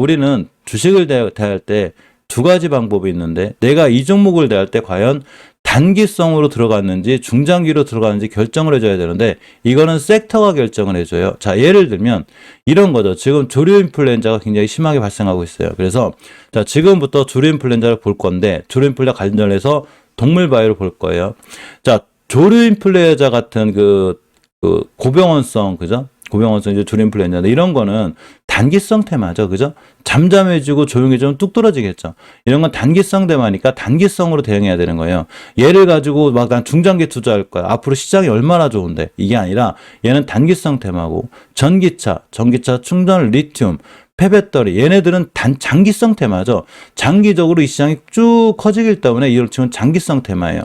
우리는 주식을 대할 때 두 가지 방법이 있는데 내가 이 종목을 대할 때 과연 단기성으로 들어갔는지 중장기로 들어갔는지 결정을 해줘야 되는데 이거는 섹터가 결정을 해줘요. 자, 예를 들면 이런 거죠. 지금 조류 인플루엔자가 굉장히 심하게 발생하고 있어요. 그래서 자, 지금부터 조류 인플루엔자를 볼 건데 조류 인플루엔자 관련해서 동물 바이오를 볼 거예요. 자, 조류 인플루엔자 같은 그 고병원성, 그죠? 고병원성 이제 조류 인플루엔자인데 이런 거는 단기성 테마죠. 그죠? 잠잠해지고 조용해지면 뚝 떨어지겠죠. 이런 건 단기성 테마니까 단기성으로 대응해야 되는 거예요. 얘를 가지고 막 난 중장기 투자할 거야. 앞으로 시장이 얼마나 좋은데. 이게 아니라 얘는 단기성 테마고 전기차 충전 리튬 폐배터리 얘네들은 장기성 테마죠. 장기적으로 이 시장이 쭉 커지기 때문에 이걸 치면 장기성 테마예요.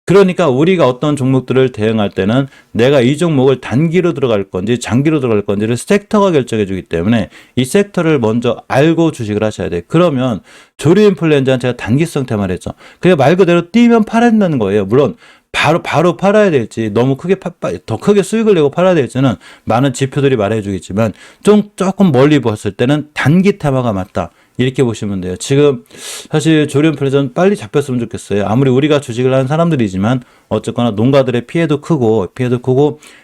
그러니까 우리가 어떤 종목들을 대응할 때는 내가 이 종목을 단기로 들어갈 건지 장기로 들어갈 건지를 섹터가 결정해 주기 때문에 이 섹터를 먼저 알고 주식을 하셔야 돼요. 그러면 조류 인플루엔자는 제가 단기성 테마를 했죠. 그게 말 그대로 뛰면 팔아야 된다는 거예요. 물론 바로 팔아야 될지 너무 크게 더 크게 수익을 내고 팔아야 될지는 많은 지표들이 말해 주겠지만 조금 멀리 봤을 때는 단기 테마가 맞다. 이렇게 보시면 돼요. 지금 사실 조류 인플루엔자는 빨리 잡혔으면 좋겠어요. 아무리 우리가 주식을 하는 사람들이지만 어쨌거나 농가들의 피해도 크고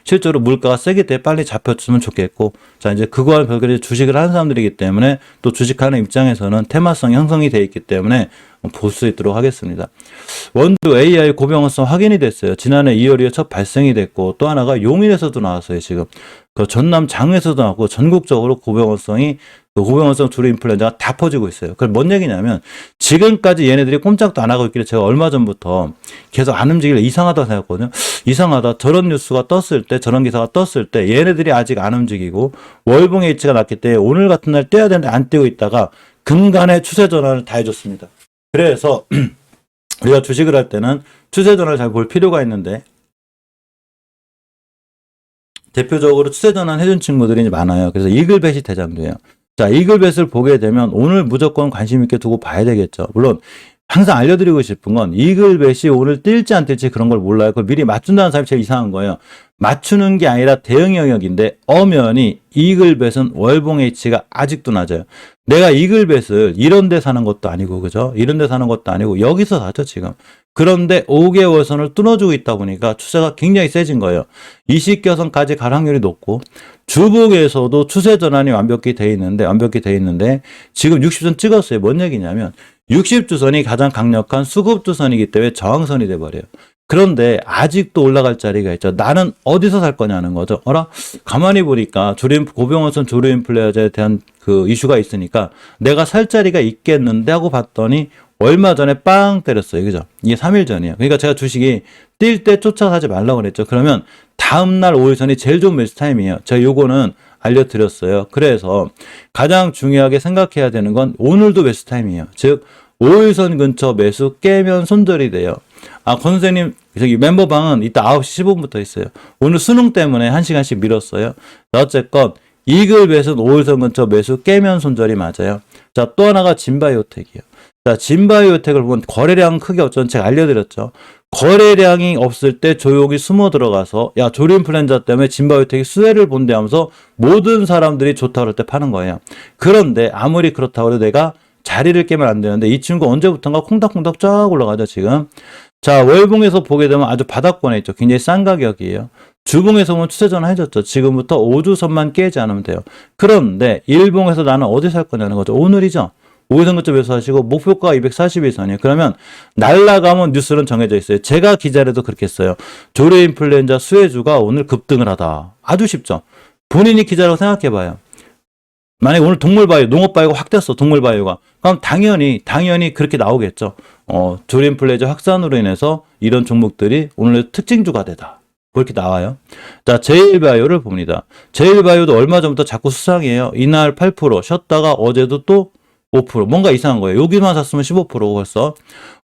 실제로 물가가 세기 때문에 빨리 잡혔으면 좋겠고 자 이제 그거와 별개로 주식을 하는 사람들이기 때문에 또 주식하는 입장에서는 테마성이 형성이 되어 있기 때문에 볼 수 있도록 하겠습니다. 원두 AI 고병원성 확인이 됐어요. 지난해 2월 2일 첫 발생이 됐고 또 하나가 용인에서도 나왔어요. 지금 그 전남 장에서도 나왔고 전국적으로 고병원성 조류 인플루엔자가 다 퍼지고 있어요. 그럼 뭔 얘기냐면 지금까지 얘네들이 꼼짝도 안 하고 있길래 제가 얼마 전부터 계속 안 움직이려 이상하다고 생각했거든요. 이상하다. 저런 뉴스가 떴을 때 저런 기사가 떴을 때 얘네들이 아직 안 움직이고 월봉 H가 났기 때문에 오늘 같은 날 떼야 되는데 안 떼고 있다가 근간에 추세 전환을 다 해줬습니다. 그래서 우리가 주식을 할 때는 추세 전환을 잘 볼 필요가 있는데 대표적으로 추세 전환 해준 친구들이 많아요. 그래서 이글벳이 대장돼요. 자, 이글벳을 보게 되면 오늘 무조건 관심 있게 두고 봐야 되겠죠. 물론 항상 알려드리고 싶은 건 이글벳이 오늘 뛸지 안 뛸지 그런 걸 몰라요. 그걸 미리 맞춘다는 사람이 제일 이상한 거예요. 맞추는 게 아니라 대응 영역인데 엄연히 이글벳은 월봉 H가 아직도 낮아요. 내가 이글벳을 이런 데 사는 것도 아니고 그죠? 이런 데 사는 것도 아니고 여기서 사죠 지금. 그런데 5개월 선을 뚫어주고 있다 보니까 추세가 굉장히 세진 거예요. 20개선까지 갈 확률이 높고 주봉에서도 추세 전환이 완벽히 돼 있는데 지금 60선 찍었어요. 뭔 얘기냐면 60주선이 가장 강력한 수급주선이기 때문에 저항선이 돼버려요. 그런데 아직도 올라갈 자리가 있죠. 나는 어디서 살 거냐는 거죠. 가만히 보니까 고병원성 조류 인플루엔자에 대한 그 이슈가 있으니까 내가 살 자리가 있겠는데 하고 봤더니 얼마 전에 빵 때렸어요. 그죠? 이게 3일 전이에요. 그러니까 제가 주식이 뛸 때 쫓아가지 말라고 그랬죠. 그러면 다음날 5일선이 제일 좋은 매수 타임이에요. 제가 요거는 알려드렸어요. 그래서 가장 중요하게 생각해야 되는 건 오늘도 매수 타임이에요. 즉 5일선 근처 매수 깨면 손절이 돼요. 권선생님 저기 멤버방은 이따 9시 15분부터 있어요. 오늘 수능 때문에 1시간씩 미뤘어요. 어쨌건 이글벳은 5일선 근처 매수 깨면 손절이 맞아요. 자, 또 하나가 진바이오텍이에요. 자, 진바이오텍을 보면 거래량 크게 어쩐 제가 알려드렸죠. 거래량이 없을 때 조용히 숨어 들어가서 야 조류 인플루엔자 때문에 진바이오텍이 수혜를 본대 하면서 모든 사람들이 좋다고 할 때 파는 거예요. 그런데 아무리 그렇다고 해도 내가 자리를 깨면 안 되는데 이 친구 언제부턴가 콩닥콩닥 쫙 올라가죠 지금. 자, 월봉에서 보게 되면 아주 바닥권에 있죠. 굉장히 싼 가격이에요. 주봉에서 보면 추세 전환 해줬죠. 지금부터 5주선만 깨지 않으면 돼요. 그런데 일봉에서 나는 어디 살 거냐는 거죠. 오늘이죠. 5일선 근처 매수하시고 목표가가 241선이에요. 그러면 날라가면 뉴스는 정해져 있어요. 제가 기자료도 그렇게 했어요. 조류 인플루엔자 수혜주가 오늘 급등을 하다. 아주 쉽죠. 본인이 기자라고 생각해봐요. 만약에 오늘 동물바이오, 농업바이오가 확 됐어, 동물바이오가. 그럼 당연히 그렇게 나오겠죠. 조류 인플루엔자 확산으로 인해서 이런 종목들이 오늘 특징주가 되다. 그렇게 나와요. 자, 제일바이오를 봅니다. 제일바이오도 얼마 전부터 자꾸 수상이에요. 이날 8%, 쉬었다가 어제도 또 5%. 뭔가 이상한 거예요. 여기만 샀으면 15% 벌써.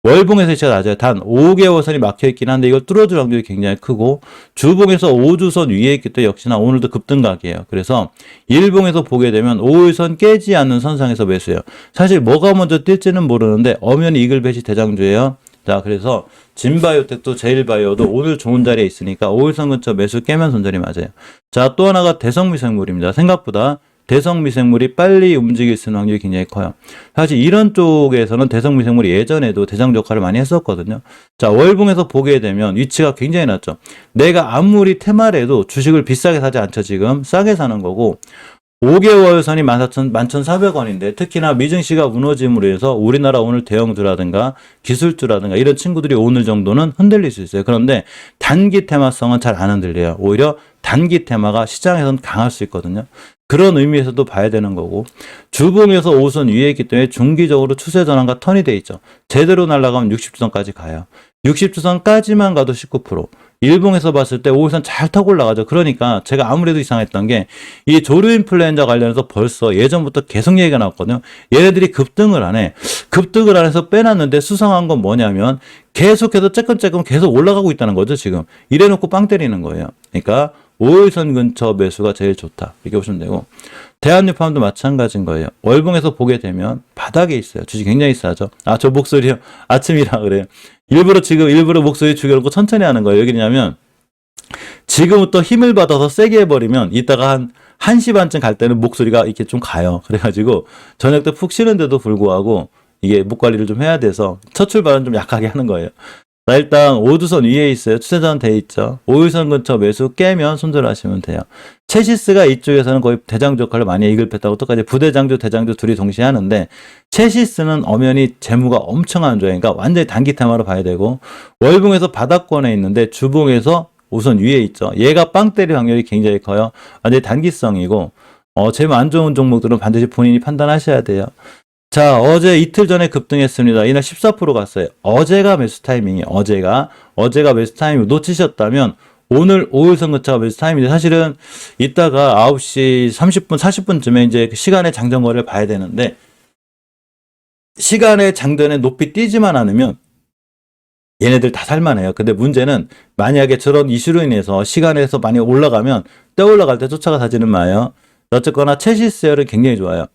월봉에서 제가 낮아요. 단 5개월선이 막혀있긴 한데 이걸 뚫어줄 확률이 굉장히 크고 주봉에서 5주선 위에 있기 때문에 역시나 오늘도 급등각이에요. 그래서 일봉에서 보게 되면 5일선 깨지 않는 선상에서 매수해요. 사실 뭐가 먼저 뛸지는 모르는데 엄연히 이글벳이 대장주예요. 자, 그래서 진바이오텍도 제일바이오도 오늘 좋은 자리에 있으니까 5일선 근처 매수 깨면 손절이 맞아요. 자, 또 하나가 대성미생물입니다. 생각보다 대성미생물이 빨리 움직일 수 있는 확률이 굉장히 커요. 사실 이런 쪽에서는 대성미생물이 예전에도 대장 역할을 많이 했었거든요. 자, 월봉에서 보게 되면 위치가 굉장히 낮죠. 내가 아무리 테마래도 주식을 비싸게 사지 않죠. 지금 싸게 사는 거고 5개월 선이 11,400원인데 특히나 미증시가 무너짐으로 해서 우리나라 오늘 대형주라든가 기술주라든가 이런 친구들이 오늘 정도는 흔들릴 수 있어요. 그런데 단기 테마성은 잘 안 흔들려요. 오히려 단기 테마가 시장에서는 강할 수 있거든요. 그런 의미에서도 봐야 되는 거고 주봉에서 5선 위에 있기 때문에 중기적으로 추세 전환과 턴이 돼 있죠. 제대로 날아가면 60주선까지 가요. 60주선까지만 가도 19%. 일봉에서 봤을 때 5일선 잘 타고 올라가죠. 그러니까 제가 아무래도 이상했던 게 이 조류 인플루엔자 관련해서 벌써 예전부터 계속 얘기가 나왔거든요. 얘네들이 급등을 안 해. 급등을 안 해서 빼놨는데 수상한 건 뭐냐면 계속해서 쬐끔쬐끔 계속 올라가고 있다는 거죠. 지금 이래놓고 빵 때리는 거예요. 그러니까 5일선 근처 매수가 제일 좋다. 이렇게 보시면 되고 대한유팜도 마찬가지인 거예요. 월봉에서 보게 되면 바닥에 있어요. 주식 굉장히 싸죠. 아, 저 목소리요. 아침이라 그래요. 일부러 목소리 죽여놓고 천천히 하는 거예요. 왜냐면 지금부터 힘을 받아서 세게 해버리면 이따가 한 1시 반쯤 갈 때는 목소리가 이렇게 좀 가요. 그래가지고 저녁 때 푹 쉬는데도 불구하고 이게 목 관리를 좀 해야 돼서 첫 출발은 좀 약하게 하는 거예요. 자, 일단 5주선 위에 있어요. 추세전 돼 있죠. 5일선 근처 매수 깨면 손절하시면 돼요. 체시스가 이쪽에서는 거의 대장주 역할을 많이 이글했다고 똑같이 부대장주, 대장주 둘이 동시에 하는데 체시스는 엄연히 재무가 엄청 안 좋아요. 그러니까 완전히 단기 테마로 봐야 되고 월봉에서 바닥권에 있는데 주봉에서 우선 위에 있죠. 얘가 빵 때릴 확률이 굉장히 커요. 완전히 단기성이고 재무 안 좋은 종목들은 반드시 본인이 판단하셔야 돼요. 자, 어제 이틀 전에 급등했습니다. 이날 14% 갔어요. 어제가 매수 타이밍이에요. 어제가 매수 타이밍 놓치셨다면 오늘 5일선 근처가 매수 타이밍인데 사실은 이따가 9시 30분, 40분쯤에 이제 시간의 장전거래를 봐야 되는데 시간의 장전에 높이 뛰지만 않으면 얘네들 다 살만해요. 근데 문제는 만약에 저런 이슈로 인해서 시간에서 많이 올라가면 떼 올라갈 때 쫓아가 사지는 마요. 어쨌거나 체시스열은 굉장히 좋아요.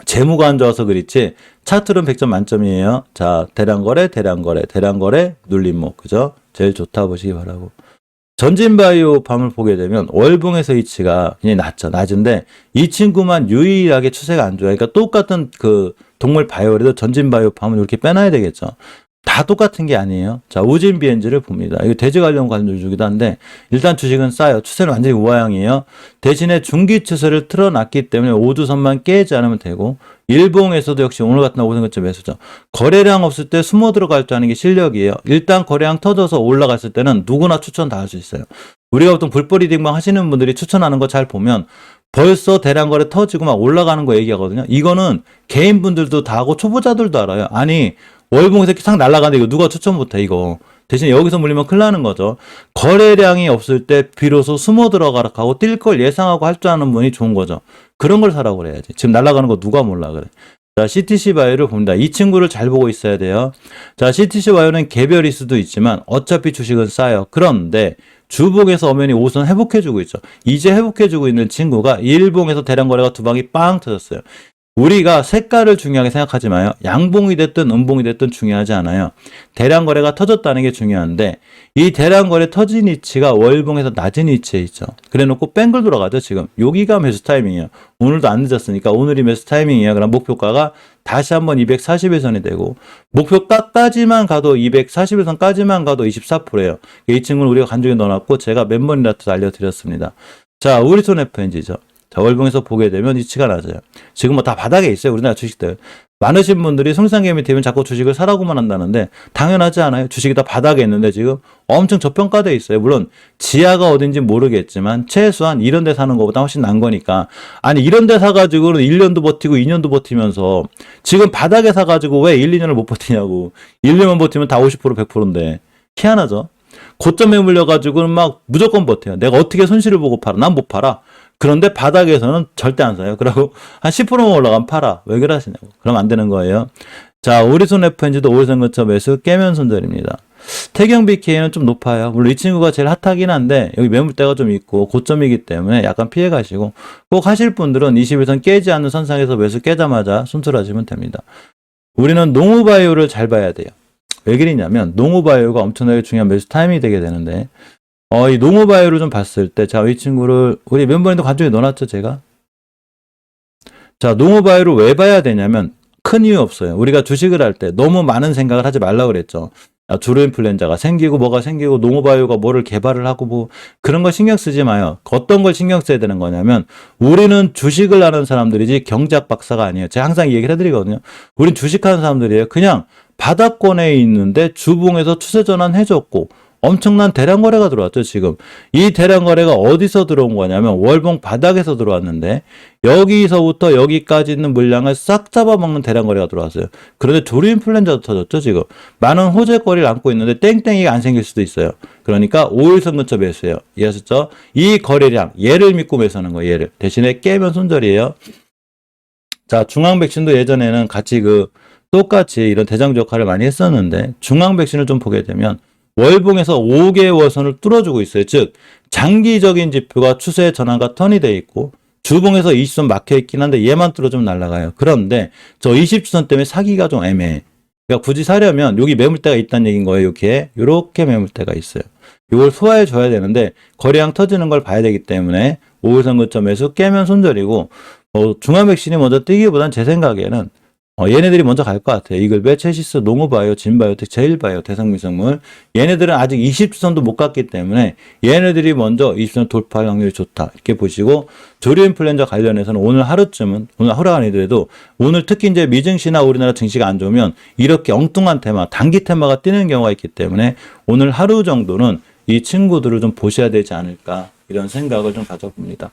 재무가 안 좋아서 그렇지 차트는 100점 만점이에요. 자, 대량거래, 눌림목, 그죠? 제일 좋다 보시기 바라고. 전진바이오 팜을 보게 되면 월봉에서 위치가 굉장히 낮은데 이 친구만 유일하게 추세가 안 좋아요. 그러니까 똑같은 그 동물 바이오래도 전진바이오 팜은 이렇게 빼놔야 되겠죠. 다 똑같은 게 아니에요. 자, 우진 비엔즈를 봅니다. 이거 돼지 관련 주기도 한데 일단 주식은 싸요. 추세는 완전히 우하향이에요. 대신에 중기 추세를 틀어놨기 때문에 5주선만 깨지 않으면 되고 일봉에서도 역시 오늘 같은 날 5선 근처 매수죠. 거래량 없을 때 숨어 들어갈 줄 아는 게 실력이에요. 일단 거래량 터져서 올라갔을 때는 누구나 추천 다 할 수 있어요. 우리가 보통 불법 리딩방 하시는 분들이 추천하는 거 잘 보면 벌써 대량 거래 터지고 막 올라가는 거 얘기하거든요. 이거는 개인분들도 다 하고 초보자들도 알아요. 아니 월봉에서 이렇게 싹 날아가는데 이거 누가 추천 못해 이거. 대신 여기서 물리면 큰일 나는 거죠. 거래량이 없을 때 비로소 숨어 들어가라 하고 뛸 걸 예상하고 할 줄 아는 분이 좋은 거죠. 그런 걸 사라고 그래야지. 지금 날아가는 거 누가 몰라 그래. 자, CTC 바이오를 봅니다. 이 친구를 잘 보고 있어야 돼요. 자, CTC 바이오는 개별일 수도 있지만 어차피 주식은 싸요. 그런데 주봉에서 엄연히 5선 회복해주고 있죠. 이제 회복해주고 있는 친구가 일봉에서 대량 거래가 두 방이 빵 터졌어요. 우리가 색깔을 중요하게 생각하지 마요. 양봉이 됐든 음봉이 됐든 중요하지 않아요. 대량 거래가 터졌다는 게 중요한데 이 대량 거래 터진 위치가 월봉에서 낮은 위치에 있죠. 그래 놓고 뺑글 돌아가죠. 지금 여기가 매수 타이밍이에요. 오늘도 안 늦었으니까 오늘이 매수 타이밍이에요. 그럼 목표가가 다시 한번 241선이 되고 목표가까지만 가도 241선까지만 가도 24%예요. 이 친구는 우리가 간중에 넣어놨고 제가 몇 번이라도 알려드렸습니다. 자, 우리손 FNG죠. 자, 월봉에서 보게 되면 위치가 낮아요. 지금 뭐 다 바닥에 있어요. 우리나라 주식들. 많으신 분들이 손상개미 되면 자꾸 주식을 사라고만 한다는데 당연하지 않아요. 주식이 다 바닥에 있는데 지금 엄청 저평가되어 있어요. 물론 지하가 어딘지 모르겠지만 최소한 이런 데 사는 것보다 훨씬 난 거니까. 아니 이런 데 사가지고는 1년도 버티고 2년도 버티면서 지금 바닥에 사가지고 왜 1, 2년을 못 버티냐고. 1, 2년 버티면 다 50% 100%인데 희한하죠. 고점에 물려가지고는 막 무조건 버텨요. 내가 어떻게 손실을 보고 팔아? 난 못 팔아. 그런데 바닥에서는 절대 안 사요. 그러고 한 10%만 올라가면 팔아. 왜 그러시냐고. 그럼 안 되는 거예요. 자, 우리손 FNG도 5일선 근처 매수 깨면 손절입니다. 태경 BK는 좀 높아요. 물론 이 친구가 제일 핫하긴 한데 여기 매물대가 좀 있고 고점이기 때문에 약간 피해 가시고 꼭 하실 분들은 21선 깨지 않는 선상에서 매수 깨자마자 손절하시면 됩니다. 우리는 농우바이오를 잘 봐야 돼요. 왜 그러냐면 농우바이오가 엄청나게 중요한 매수 타이밍이 되게 되는데 이 농우바이오를 좀 봤을 때 자, 이 친구를 우리 멤버님도 관중에 넣어놨죠 제가. 자, 농어바이오를 왜 봐야 되냐면 큰 이유 없어요. 우리가 주식을 할 때 너무 많은 생각을 하지 말라고 그랬죠. 주로 인플루엔자가 생기고 뭐가 생기고 농어바이오가 뭐를 개발을 하고 뭐 그런 거 신경 쓰지 마요. 어떤 걸 신경 써야 되는 거냐면 우리는 주식을 하는 사람들이지 경제학 박사가 아니에요. 제가 항상 이 얘기를 해드리거든요. 우린 주식하는 사람들이에요. 그냥 바닥권에 있는데 주봉에서 추세 전환 해줬고 엄청난 대량 거래가 들어왔죠, 지금. 이 대량 거래가 어디서 들어온 거냐면 월봉 바닥에서 들어왔는데 여기서부터 여기까지 있는 물량을 싹 잡아먹는 대량 거래가 들어왔어요. 그런데 조류 인플루엔자도 터졌죠, 지금. 많은 호재거리를 안고 있는데 땡땡이가 안 생길 수도 있어요. 그러니까 5일선 근처 매수해요. 이해하셨죠? 이 거래량, 얘를 믿고 매수하는 거예요, 얘를. 대신에 깨면 손절이에요. 자, 중앙백신도 예전에는 같이 똑같이 이런 대장주 역할을 많이 했었는데 중앙백신을 좀 보게 되면 월봉에서 5개월선을 뚫어주고 있어요. 즉 장기적인 지표가 추세 전환과 턴이 돼 있고 주봉에서 20선 막혀 있긴 한데 얘만 뚫어주면 날아가요. 그런데 저 20주선 때문에 사기가 좀 애매해. 그러니까 굳이 사려면 여기 매물대가 있다는 얘기인 거예요. 이렇게 매물대가 있어요. 이걸 소화해 줘야 되는데 거래량 터지는 걸 봐야 되기 때문에 5일선 근처 매수 깨면 손절이고 중앙백신이 먼저 뛰기보단 제 생각에는 얘네들이 먼저 갈 것 같아요. 이글베, 체시스, 농어바이오, 진바이오텍, 제일바이오, 대성미생물. 얘네들은 아직 20주선도 못 갔기 때문에 얘네들이 먼저 20주선 돌파할 확률이 좋다. 이렇게 보시고 조류 인플루엔자 관련해서는 오늘 하루쯤은 오늘 하루가 아니더라도 오늘 특히 이제 미증시나 우리나라 증시가 안 좋으면 이렇게 엉뚱한 테마, 단기 테마가 뛰는 경우가 있기 때문에 오늘 하루 정도는 이 친구들을 좀 보셔야 되지 않을까 이런 생각을 좀 가져봅니다.